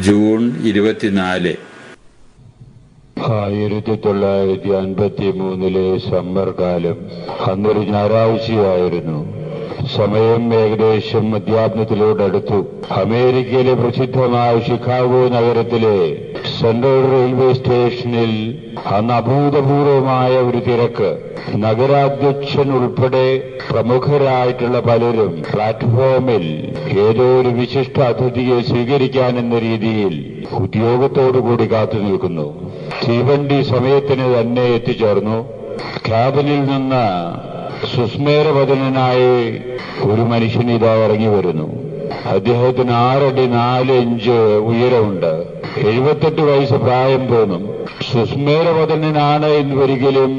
June 24. 1953 summer കാലം. അന്നൊരു ഞായറാഴ്ചയായിരുന്നു. സമയം ഏകദേശം മധ്യാഹ്നത്തിലോടടുത്തു. അമേരിക്കയിലെ പ്രസിദ്ധമായ ഷിക്കാഗോ നഗരത്തിലെ സെൻട്രൽ റെയിൽവേ സ്റ്റേഷനിൽ അന്ന് അഭൂതപൂർവമായ ഒരു തിരക്ക്. നഗരാധ്യക്ഷൻ ഉൾപ്പെടെ പ്രമുഖരായിട്ടുള്ള പലരും പ്ലാറ്റ്ഫോമിൽ ഏതോ ഒരു വിശിഷ്ട അതിഥിയെ സ്വീകരിക്കാനെന്ന രീതിയിൽ ഉദ്യോഗത്തോടുകൂടി കാത്തു നിൽക്കുന്നു. തീവണ്ടി സമയത്തിന് തന്നെ എത്തിച്ചേർന്നു. ക്യാബിനിൽ നിന്ന് സുസ്മേരവദനായി ഒരു മനുഷ്യൻ ഇതാ ഇറങ്ങി വരുന്നു. അദ്ദേഹത്തിന് 6 അടി 4 ഇഞ്ച് ഉയരമുണ്ട്. 78 വയസ്സ് പ്രായം തോന്നും. സുസ്മേരവദനാണ് എന്നൊരിക്കലും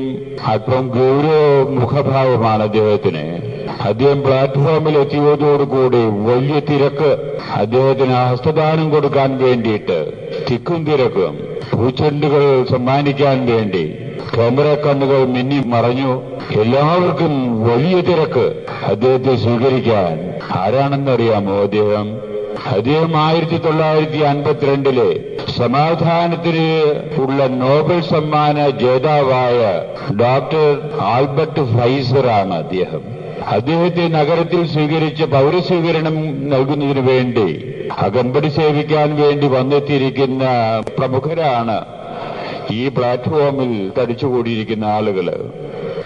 അല്പം ഗൗരവ മുഖഭാവമാണ് അദ്ദേഹത്തിന്. അദ്ദേഹം പ്ലാറ്റ്ഫോമിൽ എത്തിയതോടുകൂടി വലിയ തിരക്ക്. അദ്ദേഹത്തിന് ഹസ്തദാനം കൊടുക്കാൻ വേണ്ടിയിട്ട് തിക്കും തിരക്കും, പൂച്ചെണ്ടുകൾ സമ്മാനിക്കാൻ വേണ്ടി ക്യാമറ കണ്ണുകൾ മിന്നി മറഞ്ഞു. എല്ലാവർക്കും വലിയ തിരക്ക് അദ്ദേഹത്തെ സ്വീകരിക്കാൻ. ആരാണെന്നറിയാമോ അദ്ദേഹം? 1952 സമാധാനത്തിന് ഉള്ള നോബൽ സമ്മാന ജേതാവായ ഡോക്ടർ ആൽബർട്ട് ഫൈസറാണ് അദ്ദേഹം. അദ്ദേഹത്തെ നഗരത്തിൽ സ്വീകരിച്ച പൗരസ്വീകരണം നൽകുന്നതിന് വേണ്ടി അകമ്പടി സേവിക്കാൻ വേണ്ടി വന്നെത്തിയിരിക്കുന്ന പ്രമുഖരാണ് ഈ പ്ലാറ്റ്ഫോമിൽ തടിച്ചുകൂടിയിരിക്കുന്ന ആളുകൾ.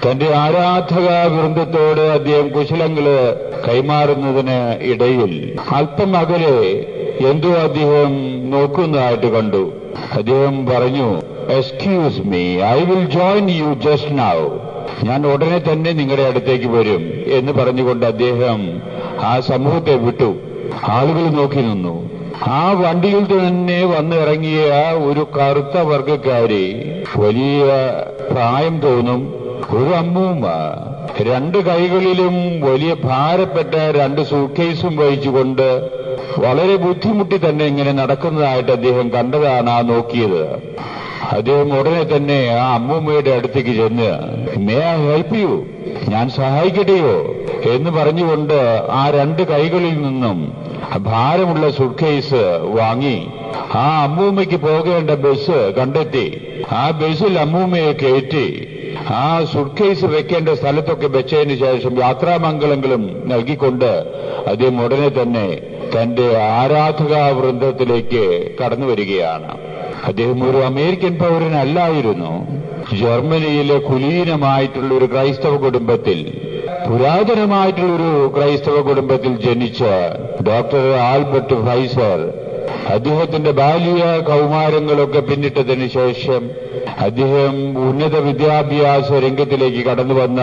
തന്റെ ആരാധക വൃന്ദത്തോട് അദ്ദേഹം കുശലങ്ങള് കൈമാറുന്നതിന് ഇടയിൽ അല്പം അകലെ എന്തോ അദ്ദേഹം നോക്കുന്നതായിട്ട് കണ്ടു. അദ്ദേഹം പറഞ്ഞു, excuse me, I will join you just now. ഞാൻ ഉടനെ തന്നെ നിങ്ങളുടെ അടുത്തേക്ക് വരും എന്ന് പറഞ്ഞുകൊണ്ട് അദ്ദേഹം ആ സമൂഹത്തെ വിട്ടു. ആളുകൾ നോക്കി നിന്നു. ആ വണ്ടിയിൽ തന്നെ വന്നിറങ്ങിയ ഒരു കറുത്ത വർഗക്കാരി, വലിയ പ്രായം തോന്നും, ഒരു അമ്മൂമ്മ, 2 കൈകളിലും വലിയ ഭാരപ്പെട്ട 2 സൂട്ട്കേസും വഹിച്ചുകൊണ്ട് വളരെ ബുദ്ധിമുട്ടി തന്നെ ഇങ്ങനെ നടക്കുന്നതായിട്ട് അദ്ദേഹം കണ്ടതാണ് ആ നോക്കിയത്. അദ്ദേഹം ഉടനെ തന്നെ ആ അമ്മൂമ്മയുടെ അടുത്തേക്ക് ചെന്ന്, മേ ഐ ഹെൽപ്പ് യു, ഞാൻ സഹായിക്കട്ടെയോ എന്ന് പറഞ്ഞുകൊണ്ട് ആ 2 കൈകളിൽ നിന്നും ഭാരമുള്ള സുട്ട്കേസ് വാങ്ങി ആ അമ്മൂമ്മയ്ക്ക് പോകേണ്ട ബസ് കണ്ടെത്തി. ആ ബസ്സിൽ അമ്മൂമ്മയെ കയറ്റി ആ സുട്ട്കേസ് വെക്കേണ്ട സ്ഥലത്തൊക്കെ വെച്ചതിന് ശേഷം യാത്രാമംഗളങ്ങളും നൽകിക്കൊണ്ട് അദ്ദേഹം ഉടനെ തന്നെ തന്റെ ആരാധകാ വൃന്ദത്തിലേക്ക് കടന്നു വരികയാണ്. അദ്ദേഹം ഒരു അമേരിക്കൻ പൗരനല്ലായിരുന്നു. ജർമ്മനിയിലെ കുലീനമായിട്ടുള്ള ഒരു ക്രൈസ്തവ കുടുംബത്തിൽ, പുരാതനമായിട്ടുള്ളൊരു ക്രൈസ്തവ കുടുംബത്തിൽ ജനിച്ച ഡോക്ടർ ആൽബർട്ട് ഫൈസർ അദ്ദേഹത്തിന്റെ ബാല്യ കൗമാരങ്ങളൊക്കെ പിന്നിട്ടതിന് ശേഷം അദ്ദേഹം ഉന്നത വിദ്യാഭ്യാസ രംഗത്തിലേക്ക് കടന്നു വന്ന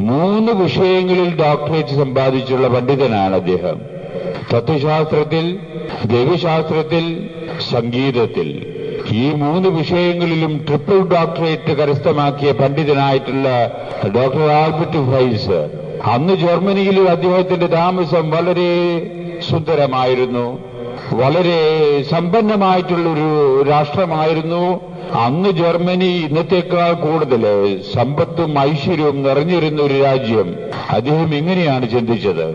3 വിഷയങ്ങളിൽ ഡോക്ടറേറ്റ് സമ്പാദിച്ചുള്ള പണ്ഡിതനാണ് അദ്ദേഹം. തത്വശാസ്ത്രത്തിൽ, ദൈവശാസ്ത്രത്തിൽ, സംഗീതത്തിൽ. ഈ 3 വിഷയങ്ങളിലും ട്രിപ്പിൾ ഡോക്ടറേറ്റ് കരസ്ഥമാക്കിയ പണ്ഡിതനായിട്ടുള്ള ഡോക്ടർ ആൽബർട്ട് ഫൈസർ. അന്ന് ജർമ്മനിയിൽ അദ്ദേഹത്തിന്റെ താമസം വളരെ സുന്ദരമായിരുന്നു. വളരെ സമ്പന്നമായിട്ടുള്ളൊരു രാഷ്ട്രമായിരുന്നു. അന്ന് ജർമ്മനി ഇന്നത്തേക്കാൾ കൂടുതൽ സമ്പത്തും ഐശ്വര്യവും നിറഞ്ഞിരുന്ന ഒരു രാജ്യം. അദ്ദേഹം ഇങ്ങനെയാണ് ചിന്തിച്ചത്,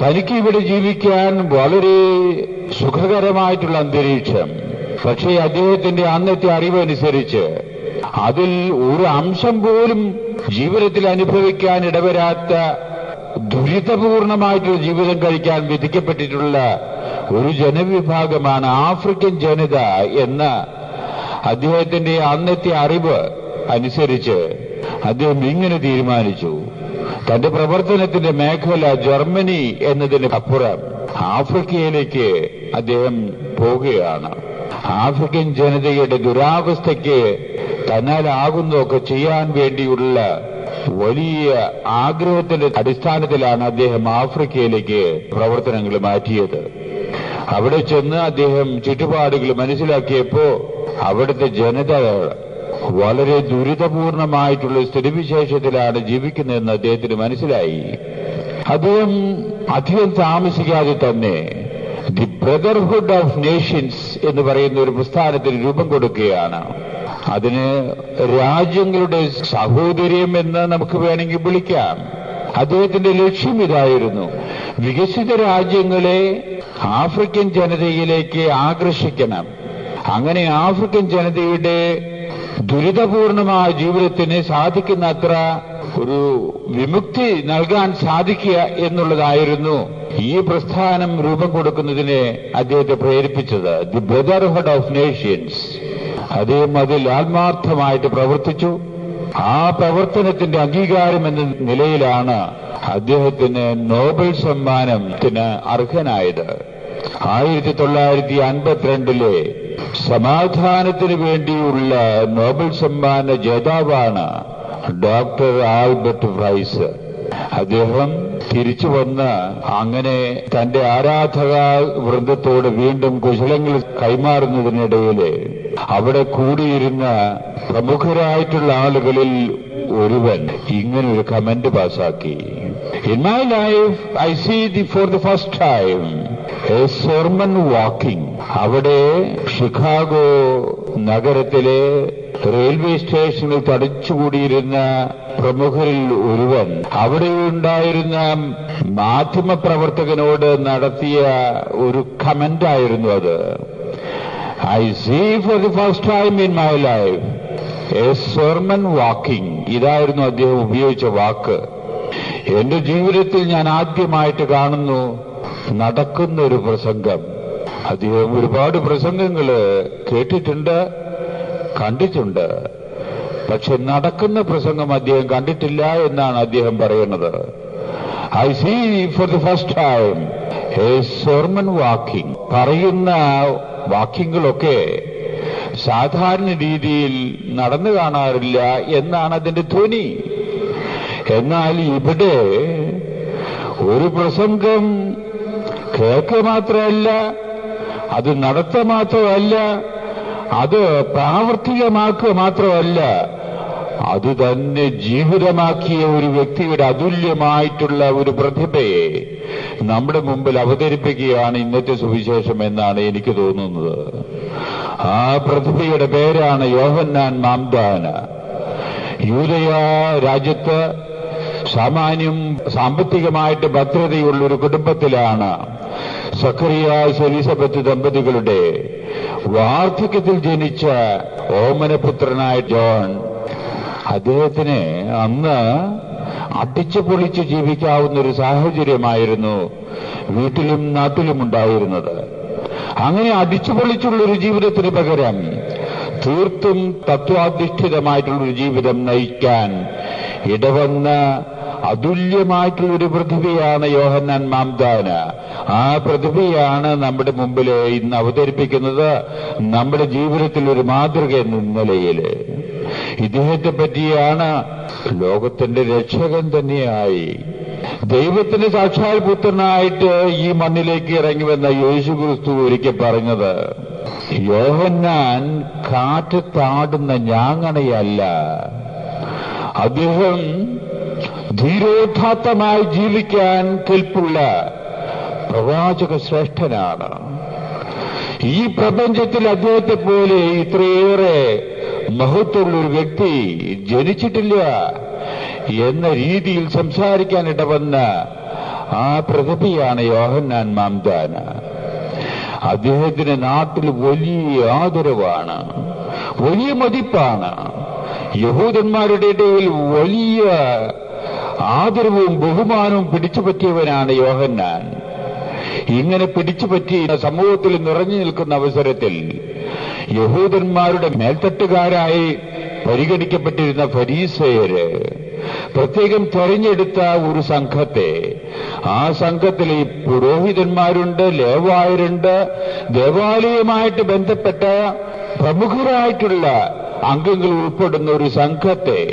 തനിക്ക് ഇവിടെ ജീവിക്കാൻ വളരെ സുഖകരമായിട്ടുള്ള അന്തരീക്ഷം. പക്ഷേ അദ്ദേഹത്തിന്റെ അന്നത്തെ അറിവനുസരിച്ച് അതിൽ ഒരു അംശം പോലും ജീവിതത്തിൽ അനുഭവിക്കാൻ ഇടവരാത്ത ദുരിതപൂർണമായിട്ടുള്ള ജീവിതം കഴിക്കാൻ വിധിക്കപ്പെട്ടിട്ടുള്ള ഒരു ജനവിഭാഗമാണ് ആഫ്രിക്കൻ ജനത എന്ന അദ്ദേഹത്തിന്റെ അന്നത്തെ അറിവ് അനുസരിച്ച് അദ്ദേഹം ഇങ്ങനെ തീരുമാനിച്ചു. തന്റെ പ്രവർത്തനത്തിന്റെ മേഖല ജർമ്മനി എന്നതിന് അപ്പുറം ആഫ്രിക്കയിലേക്ക് അദ്ദേഹം പോവുകയാണ്. ആഫ്രിക്കൻ ജനതയുടെ ദുരാവസ്ഥയ്ക്ക് തന്നാലാകുന്നതൊക്കെ ചെയ്യാൻ വേണ്ടിയുള്ള വലിയ ആഗ്രഹത്തിന്റെ അടിസ്ഥാനത്തിലാണ് അദ്ദേഹം ആഫ്രിക്കയിലേക്ക് പ്രവർത്തനങ്ങൾ മാറ്റിയത്. അവിടെ ചെന്ന് അദ്ദേഹം ചുറ്റുപാടുകൾ മനസ്സിലാക്കിയപ്പോ അവിടുത്തെ ജനത വളരെ ദുരിതപൂർണമായിട്ടുള്ള സ്ഥിതിവിശേഷത്തിലാണ് ജീവിക്കുന്നതെന്ന് അദ്ദേഹത്തിന് മനസ്സിലായി. അദ്ദേഹം അധികം താമസിക്കാതെ തന്നെ ദി ബ്രദർഹുഡ് ഓഫ് നേഷൻസ് എന്ന് പറയുന്ന ഒരു പ്രസ്ഥാനത്തിന് രൂപം കൊടുക്കുകയാണ്. അതിന് രാജ്യങ്ങളുടെ സഹോദര്യം എന്ന് നമുക്ക് വേണമെങ്കിൽ വിളിക്കാം. അദ്ദേഹത്തിന്റെ ലക്ഷ്യം ഇതായിരുന്നു, വികസിത രാജ്യങ്ങളെ ആഫ്രിക്കൻ ജനതയിലേക്ക് ആകർഷിക്കണം. അങ്ങനെ ആഫ്രിക്കൻ ജനതയുടെ ദുരിതപൂർണമായ ജീവിതത്തിന് സാധിക്കുന്നത്ര ഒരു വിമുക്തി നൽകാൻ സാധിക്കുക എന്നുള്ളതായിരുന്നു ഈ പ്രസ്ഥാനം രൂപം കൊടുക്കുന്നതിന് അദ്ദേഹത്തെ പ്രേരിപ്പിച്ചത്. The brotherhood of Nations. അദ്ദേഹം അതിൽ ആത്മാർത്ഥമായിട്ട് പ്രവർത്തിച്ചു. ആ പ്രവർത്തനത്തിന്റെ അംഗീകാരം എന്ന നിലയിലാണ് അദ്ദേഹത്തിന് നോബൽ സമ്മാനത്തിന് അർഹനായത്. 1952 സമാധാനത്തിന് വേണ്ടിയുള്ള നോബൽ സമ്മാന ജേതാവാണ് ഡോക്ടർ ആൽബർട്ട് പ്രൈസ്. അദ്ദേഹം തിരിച്ചു വന്ന് അങ്ങനെ തന്റെ ആരാധക വൃന്ദത്തോട് വീണ്ടും കുശലങ്ങൾ കൈമാറുന്നതിനിടയിൽ അവിടെ കൂടിയിരുന്ന പ്രമുഖരായിട്ടുള്ള ആളുകളിൽ ഒരുവൻ ഇങ്ങനൊരു കമന്റ് പാസാക്കി. In my life, I see for the first time a sermon walking. അവിടെ ഷിക്കാഗോ നഗരത്തിലെ റെയിൽവേ സ്റ്റേഷനിൽ തടിച്ചുകൂടിയിരുന്ന പ്രമുഖരിൽ ഒരുവൻ അവിടെയുണ്ടായിരുന്ന മാധ്യമപ്രവർത്തകനോട് നടത്തിയ ഒരു കമന്റായിരുന്നു അത്. I see for the first time in my life a sermon walking. ഇതായിരുന്നു അദ്ദേഹം ഉപയോഗിച്ച വാക്ക്. എന്റെ ജീവിതത്തിൽ ഞാൻ ആദ്യമായിട്ട് കാണുന്നു നടക്കുന്നൊരു പ്രസംഗം. അദ്ദേഹം ഒരുപാട് പ്രസംഗങ്ങൾ കേട്ടിട്ടുണ്ട്, കണ്ടിട്ടുണ്ട്. പക്ഷെ നടക്കുന്ന പ്രസംഗം അദ്ദേഹം കണ്ടിട്ടില്ല എന്നാണ് അദ്ദേഹം പറയുന്നത്. I see for the first time a sermon walking. പറയുന്ന വാക്യങ്ങളൊക്കെ സാധാരണ രീതിയിൽ നടന്നു കാണാറില്ല എന്നാണ് അതിന്റെ ധ്വനി. എന്നാൽ ഇവിടെ ഒരു പ്രസംഗം കേൾക്കുക മാത്രമല്ല, അത് നടത്തുക മാത്രമല്ല, അത് പ്രാവർത്തികമാക്കുക മാത്രമല്ല, അത് തന്നെ ജീവിതമാക്കിയ ഒരു വ്യക്തിയുടെ അതുല്യമായിട്ടുള്ള ഒരു പ്രതിഭയെ നമ്മുടെ മുമ്പിൽ അവതരിപ്പിക്കുകയാണ് ഇന്നത്തെ സുവിശേഷം എന്നാണ് എനിക്ക് തോന്നുന്നത്. ആ പ്രതിഭയുടെ പേരാണ് യോഹന്നാൻ മാംദാന. യൂദയ രാജ്യത്ത് സാമാന്യം സാമ്പത്തികമായിട്ട് ഭദ്രതയുള്ള ഒരു കുടുംബത്തിലാണ് സഖറിയാസ് എലിസബത്ത് ദമ്പതികളുടെ വാർദ്ധക്യത്തിൽ ജനിച്ച ഓമനപുത്രനായ ജോൺ. അദ്ദേഹത്തിന് അന്ന് അടിച്ചു പൊളിച്ച് ജീവിക്കാവുന്ന ഒരു സാഹചര്യമായിരുന്നു വീട്ടിലും നാട്ടിലും ഉണ്ടായിരുന്നത്. അങ്ങനെ അടിച്ചു പൊളിച്ചുള്ളൊരു ജീവിതത്തിന് പകരം തീർത്തും തത്വാധിഷ്ഠിതമായിട്ടുള്ളൊരു ജീവിതം നയിക്കാൻ ഇടവന്ന അതുല്യമായിട്ടുള്ളൊരു പ്രതിഭയാണ് യോഹന്നാൻ മാംദാന. ആ പ്രതിഭയാണ് നമ്മുടെ മുമ്പിൽ ഇന്ന് അവതരിപ്പിക്കുന്നത്, നമ്മുടെ ജീവിതത്തിൽ ഒരു മാതൃക എന്ന നിലയിൽ. ഇദ്ദേഹത്തെ പറ്റിയാണ് ലോകത്തിന്റെ രക്ഷകൻ തന്നെയായി ദൈവത്തിന്റെ സാക്ഷാൽ പുത്രനായിട്ട് ഈ മണ്ണിലേക്ക് ഇറങ്ങിവന്ന യേശുക്രിസ്തു ഒരിക്കൽ പറഞ്ഞത്, യോഹന്നാൻ കാറ്റത്താടുന്ന ഞാങ്ങണയല്ല, അദ്ദേഹം ധീരോദാത്തമായി ജീവിക്കാൻ കെൽപ്പുള്ള പ്രവാചക ശ്രേഷ്ഠനാണ്. ഈ പ്രപഞ്ചത്തിൽ അദ്ദേഹത്തെ പോലെ ഇത്രയേറെ മഹത്വമുള്ളൊരു വ്യക്തി ജനിച്ചിട്ടില്ല എന്ന രീതിയിൽ സംസാരിക്കാൻ ഇടവന്ന ആ പ്രതിഭയാണ് യോഹന്നാൻ മാംദാന. അദ്ദേഹത്തിന് നാട്ടിൽ വലിയ ആദരവാണ്, വലിയ മതിപ്പാണ്. യഹൂദന്മാരുടെ ഇടയിൽ വലിയ ആദരവും ബഹുമാനവും പിടിച്ചുപറ്റിയവനാണ് യോഹന്നാൻ. ഇങ്ങനെ പിടിച്ചുപറ്റി സമൂഹത്തിൽ നിറഞ്ഞു നിൽക്കുന്ന അവസരത്തിൽ യഹൂദന്മാരുടെ മേൽത്തട്ടുകാരായി പരിഗണിക്കപ്പെട്ടിരുന്ന ഫരീസയര് പ്രത്യേകം തെരഞ്ഞെടുത്ത ഒരു സംഘത്തെ, ആ സംഘത്തിൽ ഈ പുരോഹിതന്മാരുണ്ട്, ലേവായരുണ്ട്, ദേവാലയവുമായിട്ട് ബന്ധപ്പെട്ട പ്രമുഖരായിട്ടുള്ള അംഗങ്ങൾ ഉൾപ്പെടുന്ന ഒരു സംഘത്തെ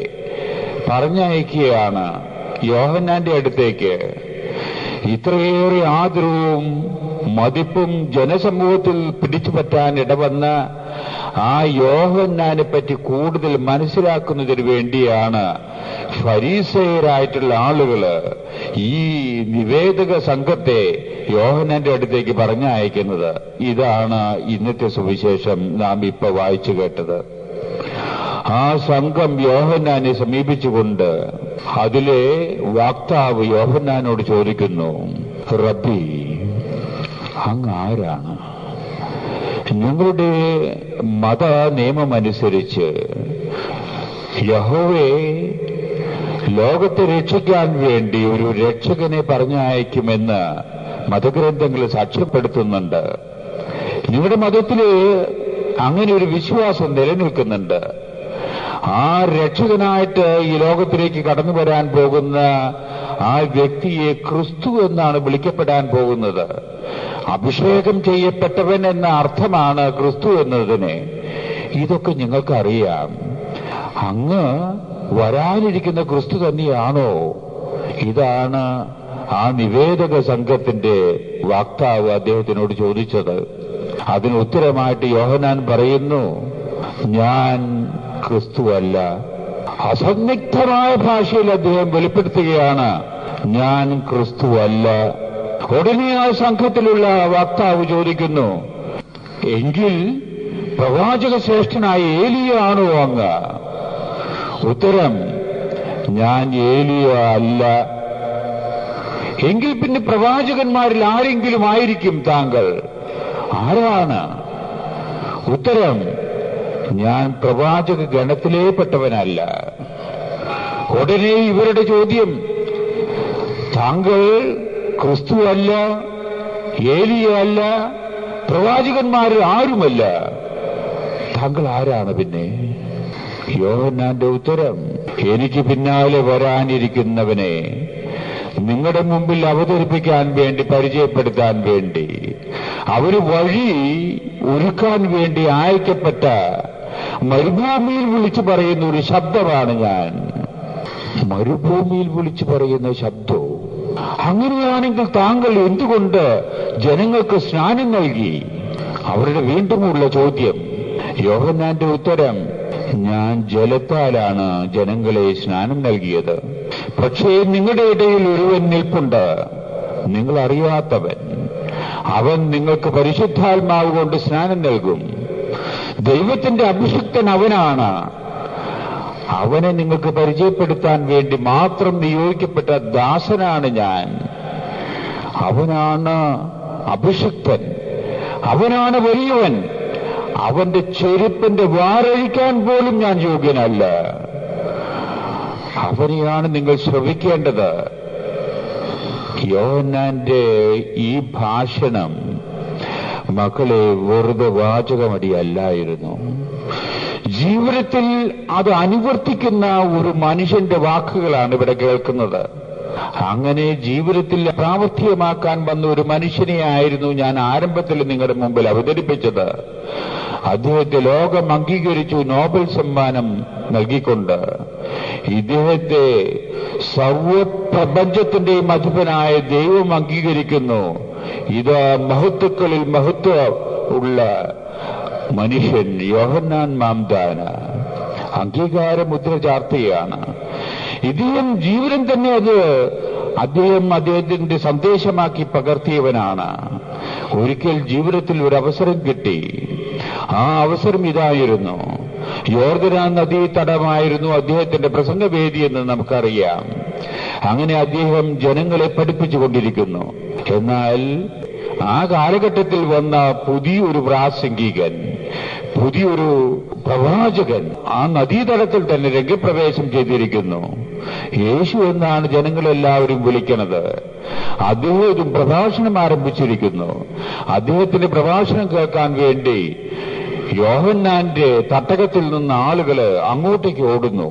പറഞ്ഞയക്കുകയാണ് യോഹന്നാന്റെ അടുത്തേക്ക്. ഇത്രയേറെ ആദരവും മതിപ്പും ജനസമൂഹത്തിൽ പിടിച്ചുപറ്റാൻ ഇടവന്ന ആ യോഹന്നാനെ പറ്റി കൂടുതൽ മനസ്സിലാക്കുന്നതിന് വേണ്ടിയാണ് ഫരീസയരായിട്ടുള്ള ആളുകൾ ഈ നിവേദക സംഘത്തെ യോഹന്നാന്റെ അടുത്തേക്ക് പറഞ്ഞയക്കുന്നത്. ഇതാണ് ഇന്നത്തെ സുവിശേഷം നാം ഇപ്പൊ വായിച്ചു കേട്ടത്. ആ സംഘം യോഹന്നാനെ സമീപിച്ചുകൊണ്ട് അതിലെ വക്താവ് യോഹന്നാനോട് ചോദിക്കുന്നു, റബ്ബി, അങ്ങ് ആരാണ്? ഞങ്ങളുടെ മത നിയമമനുസരിച്ച് യഹോവേ ലോകത്തെ രക്ഷിക്കാൻ വേണ്ടി ഒരു രക്ഷകനെ പറഞ്ഞയക്കുമെന്ന് മതഗ്രന്ഥങ്ങൾ സാക്ഷ്യപ്പെടുത്തുന്നുണ്ട്. നിങ്ങളുടെ മതത്തില് അങ്ങനെ ഒരു വിശ്വാസം നിലനിൽക്കുന്നുണ്ട്. ആ രക്ഷകനായിട്ട് ഈ ലോകത്തിലേക്ക് കടന്നു വരാൻ പോകുന്ന ആ വ്യക്തിയെ ക്രിസ്തു എന്നാണ് വിളിക്കപ്പെടാൻ പോകുന്നത്. അഭിഷേകം ചെയ്യപ്പെട്ടവൻ എന്ന അർത്ഥമാണ് ക്രിസ്തു എന്നതിന്. ഇതൊക്കെ ഞങ്ങൾക്കറിയാം. അങ്ങ് വരാനിരിക്കുന്ന ക്രിസ്തു തന്നെയാണോ? ഇതാണ് ആ നിവേദക സംഘത്തിന്റെ വക്താവ് അദ്ദേഹത്തിനോട് ചോദിച്ചത്. അതിന് ഉത്തരമായിട്ട് യോഹന്നാൻ പറയുന്നു, ഞാൻ ക്രിസ്തുവല്ല. അസന്നിഗ്ധമായ ഭാഷയിൽ അദ്ദേഹം വെളിപ്പെടുത്തുകയാണ്, ഞാൻ ക്രിസ്തുവല്ല. ഉടനെ ആ സംഘത്തിലുള്ള വക്താവ് ചോദിക്കുന്നു, എങ്കിൽ പ്രവാചക ശ്രേഷ്ഠനായ ഏലിയ ആണോ അങ്ങ്? ഉത്തരം, ഞാൻ ഏലിയ അല്ല. എങ്കിൽ പിന്നെ പ്രവാചകന്മാരിൽ ആരെങ്കിലും ആയിരിക്കും താങ്കൾ? ആരാണ്? ഉത്തരം, ഞാൻ പ്രവാചക ഗണത്തിലേ പെട്ടവനല്ല. ഉടനെ ഇവരുടെ ചോദ്യം, താങ്കൾ ക്രിസ്തു അല്ല, ഏലിയ അല്ല, പ്രവാചകന്മാരിൽ ആരുമല്ല, താങ്കൾ ആരാണ് പിന്നെ? യോഹന്നാന്റെ ഉത്തരം, എനിക്ക് പിന്നാലെ വരാനിരിക്കുന്നവനെ നിങ്ങളുടെ മുമ്പിൽ അവതരിപ്പിക്കാൻ വേണ്ടി, പരിചയപ്പെടുത്താൻ വേണ്ടി, അവര് വഴി ഒരുക്കാൻ വേണ്ടി അയക്കപ്പെട്ട മരുഭൂമിയിൽ വിളിച്ചു പറയുന്ന ഒരു ശബ്ദമാണ് ഞാൻ. മരുഭൂമിയിൽ വിളിച്ചു പറയുന്ന ശബ്ദവും. അങ്ങനെയാണെങ്കിൽ താങ്കൾ എന്തുകൊണ്ട് ജനങ്ങൾക്ക് സ്നാനം നൽകി? അവരുടെ വീണ്ടുമുള്ള ചോദ്യം. യോഹന്നാന്റെ ഉത്തരം, ഞാൻ ജലത്താലാണ് ജനങ്ങളെ സ്നാനം നൽകിയത്. പക്ഷേ നിങ്ങളുടെ ഇടയിൽ ഒരുവൻ നിൽപ്പുണ്ട്, നിങ്ങൾ അറിയാത്തവൻ. അവൻ നിങ്ങൾക്ക് പരിശുദ്ധാത്മാവ് കൊണ്ട് സ്നാനം നൽകും. ദൈവത്തിന്റെ അഭിഷിക്തൻ അവനാണ്. അവനെ നിങ്ങൾക്ക് പരിചയപ്പെടുത്താൻ വേണ്ടി മാത്രം നിയോഗിക്കപ്പെട്ട ദാസനാണ് ഞാൻ. അവനാണ് അഭിഷിക്തൻ, അവനാണ് വലിയവൻ. അവന്റെ ചെരുപ്പിന്റെ വാറഴിക്കാൻ പോലും ഞാൻ യോഗ്യനല്ല. അവനെയാണ് നിങ്ങൾ ശ്രവിക്കേണ്ടത്. യോഹന്നാന്റെ ഈ ഭാഷണം മക്കളെ വെറുതെ വാചകമടിയല്ലായിരുന്നു. ജീവിതത്തിൽ അത് അനുവർത്തിക്കുന്ന ഒരു മനുഷ്യന്റെ വാക്കുകളാണ് ഇവിടെ കേൾക്കുന്നത്. അങ്ങനെ ജീവിതത്തിൽ പ്രാവർത്തികമാക്കാൻ വന്ന ഒരു മനുഷ്യനെ ആയിരുന്നു ഞാൻ ആരംഭത്തിൽ നിങ്ങളുടെ മുമ്പിൽ അവതരിപ്പിച്ചത്. അദ്ദേഹത്തെ ലോകം അംഗീകരിച്ചു, നോബൽ സമ്മാനം നൽകിക്കൊണ്ട്. ഇദ്ദേഹത്തെ സർവപ്രപഞ്ചത്തിന്റെയും അധിപനായ ദൈവം അംഗീകരിക്കുന്നു. ഇത് മഹത്വക്കളിൽ മഹത്വം ഉള്ള മനുഷ്യൻ യോഹന്നാൻ മാംദാന അംഗീകാര മുദ്ര ചാർത്തുകയാണ്. ഇദ്ദേഹം ജീവൻ തന്നെ അദ്ദേഹത്തിന്റെ സന്ദേശമാക്കി പകർത്തിയവനാണ്. ഒരിക്കൽ ജീവിതത്തിൽ ഒരു അവസരം കിട്ടി. ആ അവസരം ഇതായിരുന്നു. യോർദാൻ നദീ തടമായിരുന്നു അദ്ദേഹത്തിന്റെ പ്രസംഗവേദി എന്ന് നമുക്കറിയാം. അങ്ങനെ അദ്ദേഹം ജനങ്ങളെ പഠിപ്പിച്ചുകൊണ്ടിരിക്കുന്നു. എന്നാൽ ആ കാലഘട്ടത്തിൽ വന്ന പുതിയൊരു പ്രാസംഗികൻ, പുതിയൊരു പ്രവാചകൻ ആ നദീതടത്തിൽ തന്നെ രംഗപ്രവേശം ചെയ്തിരിക്കുന്നു. യേശു എന്നാണ് ജനങ്ങളെല്ലാവരും വിളിക്കുന്നത്. അദ്ദേഹം പ്രഭാഷണം ആരംഭിച്ചിരിക്കുന്നു. അദ്ദേഹത്തിന്റെ പ്രഭാഷണം കേൾക്കാൻ വേണ്ടി യോഹന്നാന്റെ തട്ടകത്തിൽ നിന്ന് ആളുകൾ അങ്ങോട്ടേക്ക് ഓടുന്നു.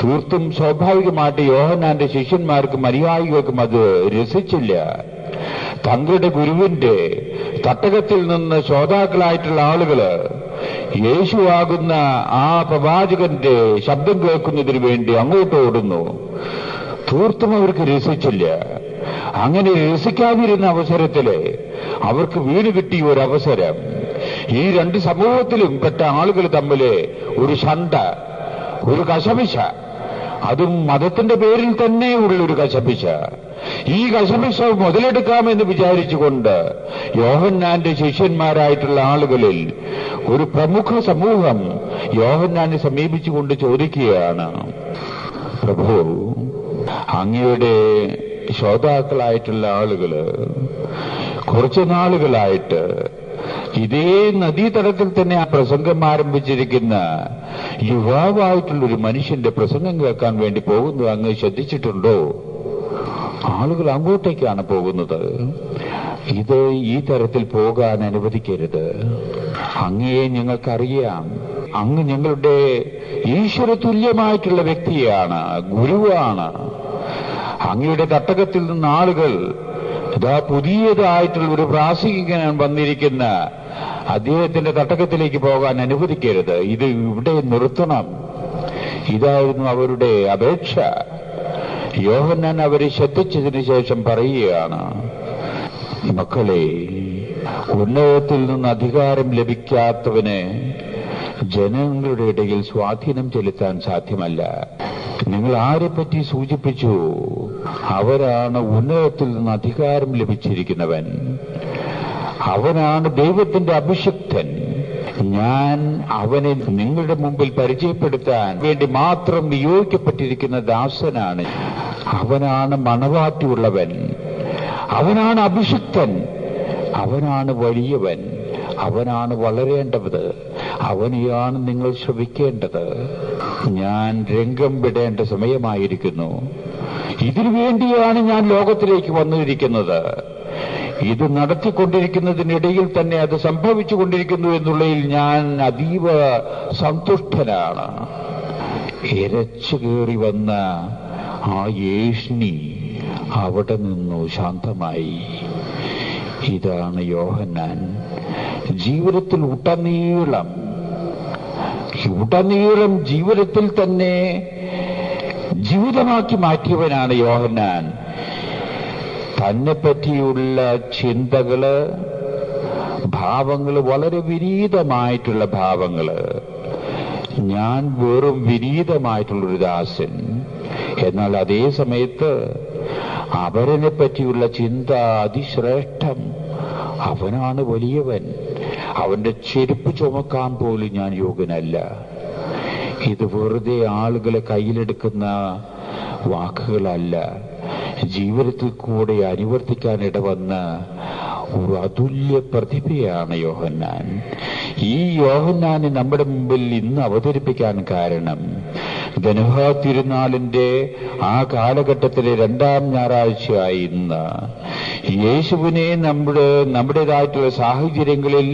തീർത്തും സ്വാഭാവികമായിട്ട് യോഹന്നാന്റെ ശിഷ്യന്മാർക്കും അനുയായികൾക്കും അത് രസിച്ചില്ല. തങ്ങളുടെ ഗുരുവിന്റെ തട്ടകത്തിൽ നിന്ന് ശ്രോതാക്കളായിട്ടുള്ള ആളുകള് യേശുവാകുന്ന ആ പ്രവാചകന്റെ ശബ്ദം കേൾക്കുന്നതിന് വേണ്ടി അങ്ങോട്ട് ഓടുന്നു. തീർത്തും അവർക്ക് രസിച്ചില്ല. അങ്ങനെ രസിക്കാതിരുന്ന അവസരത്തില് അവർക്ക് വീണ് കിട്ടിയ ഒരു അവസരം. ഈ രണ്ട് സമൂഹത്തിലും പെട്ട ആളുകൾ തമ്മിൽ ഒരു ശണ്ട, ഒരു കശപിശ, അതും മതത്തിന്റെ പേരിൽ തന്നെ ഉള്ളൊരു കശപിശ. ഈ കശപിശ മുതലെടുക്കാമെന്ന് വിചാരിച്ചുകൊണ്ട് യോഹന്നാന്റെ ശിഷ്യന്മാരായിട്ടുള്ള ആളുകളിൽ ഒരു പ്രമുഖ സമൂഹം യോഹന്നാനെ സമീപിച്ചുകൊണ്ട് ചോദിക്കുകയാണ്, പ്രഭു, അങ്ങയുടെ ശ്രോതാക്കളായിട്ടുള്ള ആളുകള് കുറച്ചു നാളുകളായിട്ട് ഇതേ നദീതടത്തിൽ തന്നെ ആ പ്രസംഗം ആരംഭിച്ചിരിക്കുന്ന യുവാവായിട്ടുള്ളൊരു മനുഷ്യന്റെ പ്രസംഗം കേൾക്കാൻ വേണ്ടി പോകുന്നത് അങ്ങ് ശ്രദ്ധിച്ചിട്ടുണ്ടോ? ആളുകൾ അങ്ങോട്ടേക്കാണ് പോകുന്നത്. ഇത് ഈ തരത്തിൽ പോകാൻ അനുവദിക്കരുത്. അങ്ങയെ ഞങ്ങൾക്കറിയാം. അങ്ങ് ഞങ്ങളുടെ ഈശ്വര തുല്യമായിട്ടുള്ള വ്യക്തിയാണ്, ഗുരുവാണ്. അങ്ങയുടെ തട്ടകത്തിൽ നിന്ന് ആളുകൾ ഇതാ പുതിയതായിട്ടുള്ള ഒരു പ്രാസംഗികൻ വന്നിരിക്കുന്ന അദ്ദേഹത്തിന്റെ തട്ടകത്തിലേക്ക് പോകാൻ അനുവദിക്കരുത്. ഇത് ഇവിടെ നിർത്തണം. ഇതായിരുന്നു അവരുടെ അപേക്ഷ. യോഹന്നാൻ അവരെ ശ്രദ്ധിച്ചതിന് ശേഷം പറയുകയാണ്, മക്കളെ, ഉന്നതത്തിൽ നിന്ന് അധികാരം ലഭിക്കാത്തവന് ജനങ്ങളുടെ ഇടയിൽ സ്വാധീനം ചെലുത്താൻ സാധ്യമല്ല. നിങ്ങൾ ആരെപ്പറ്റി സൂചിപ്പിച്ചു? അവരാണ് ഉന്നതത്തിൽ നിന്ന് അധികാരം ലഭിച്ചിരിക്കുന്നവൻ. അവനാണ് ദൈവത്തിന്റെ അഭിഷിക്തൻ. ഞാൻ അവനെ നിങ്ങളുടെ മുമ്പിൽ പരിചയപ്പെടുത്താൻ വേണ്ടി മാത്രം നിയോഗിക്കപ്പെട്ടിരിക്കുന്ന ദാസനാണ്. അവനാണ് മണവാട്ടിയുള്ളവൻ, അവനാണ് അഭിഷിക്തൻ, അവനാണ് വലിയവൻ, അവനാണ് വളരേണ്ടത്, അവനെയാണ് നിങ്ങൾ ശ്രവിക്കേണ്ടത്. ഞാൻ രംഗം വിടേണ്ട സമയമായിരിക്കുന്നു. ഇതിനു വേണ്ടിയാണ് ഞാൻ ലോകത്തിലേക്ക് വന്നിരിക്കുന്നത്. ഇത് നടത്തിക്കൊണ്ടിരിക്കുന്നതിനിടയിൽ തന്നെ അത് സംഭവിച്ചുകൊണ്ടിരിക്കുന്നു എന്നുള്ളതിൽ ഞാൻ അതീവ സന്തുഷ്ടനാണ്. ഇരച്ചു കയറി വന്ന ആ ഏഷ്ണി അവിടെ നിന്നു ശാന്തമായി. ഇതാണ് യോഹന്നാൻ. ജീവിതത്തിൽ ഉടനീളം ജീവിതത്തിൽ തന്നെ ജീവിതമാക്കി മാറ്റിയവനാണ് യോഹന്നാൻ. തന്നെ പറ്റിയുള്ള ചിന്തകള്, ഭാവങ്ങള് വളരെ വിനീതമായിട്ടുള്ള ഭാവങ്ങള്. ഞാൻ വെറും വിനീതമായിട്ടുള്ളൊരു ദാസൻ. എന്നാൽ അതേ സമയത്ത് അവരനെ പറ്റിയുള്ള ചിന്ത അതിശ്രേഷ്ഠം. അവനാണ് വലിയവൻ. അവന്റെ ചെരുപ്പ് ചുമക്കാൻ പോലും ഞാൻ യോഗ്യനല്ല. ഇത് വെറുതെ ആളുകളെ കയ്യിലെടുക്കുന്ന വാക്കുകളല്ല, ജീവിതത്തിൽ കൂടെ അനുവർത്തിക്കാൻ ഇടവന്ന ഒരു അതുല്യ പ്രതിഭയാണ് യോഹന്നാൻ. ഈ യോഹന്നാനെ നമ്മുടെ മുമ്പിൽ ഇന്ന് അവതരിപ്പിക്കാൻ കാരണം, ധനുഹാ തിരുനാളിന്റെ ആ കാലഘട്ടത്തിലെ 2ാം ഞായറാഴ്ചയായി ഇന്ന് യേശുവിനെ നമ്മുടേതായിട്ടുള്ള സാഹചര്യങ്ങളിൽ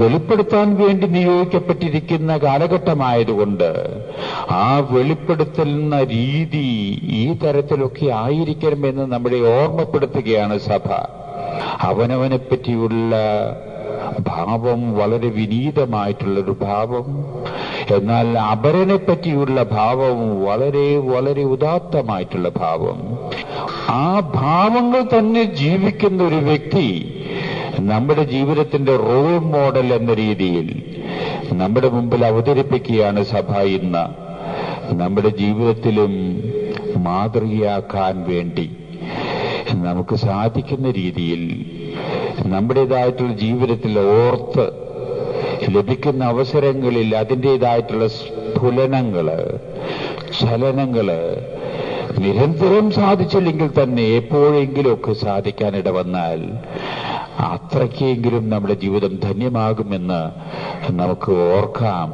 വെളിപ്പെടുത്താൻ വേണ്ടി നിയോഗിക്കപ്പെട്ടിരിക്കുന്ന കാലഘട്ടമായതുകൊണ്ട് ആ വെളിപ്പെടുത്തുന്ന രീതി ഈ തരത്തിലൊക്കെ ആയിരിക്കണമെന്ന് നമ്മളെ ഓർമ്മപ്പെടുത്തുകയാണ് സഭ. അവനവനെ പറ്റിയുള്ള ഭാവം വളരെ വിനീതമായിട്ടുള്ളൊരു ഭാവം, എന്നാൽ അപരനെ പറ്റിയുള്ള ഭാവം വളരെ വളരെ ഉദാത്തമായിട്ടുള്ള ഭാവം. ആ ഭാവങ്ങൾ തന്നെ ജീവിക്കുന്ന ഒരു വ്യക്തി നമ്മുടെ ജീവിതത്തിന്റെ റോൾ മോഡൽ എന്ന രീതിയിൽ നമ്മുടെ മുമ്പിൽ അവതരിപ്പിക്കുകയാണ് സഭ ഇന്ന്. നമ്മുടെ ജീവിതത്തിലും മാതൃകയാക്കാൻ വേണ്ടി നമുക്ക് സാധിക്കുന്ന രീതിയിൽ നമ്മുടേതായിട്ടുള്ള ജീവിതത്തിൽ ഓർത്ത് ലഭിക്കുന്ന അവസരങ്ങളിൽ അതിൻ്റെതായിട്ടുള്ള സ്ഫുലനങ്ങള്, ചലനങ്ങള് നിരന്തരം സാധിച്ചില്ലെങ്കിൽ തന്നെ എപ്പോഴെങ്കിലുമൊക്കെ സാധിക്കാനിട വന്നാൽ അത്രയ്ക്കെങ്കിലും നമ്മുടെ ജീവിതം ധന്യമാകുമെന്ന് നമുക്ക് ഓർക്കാം.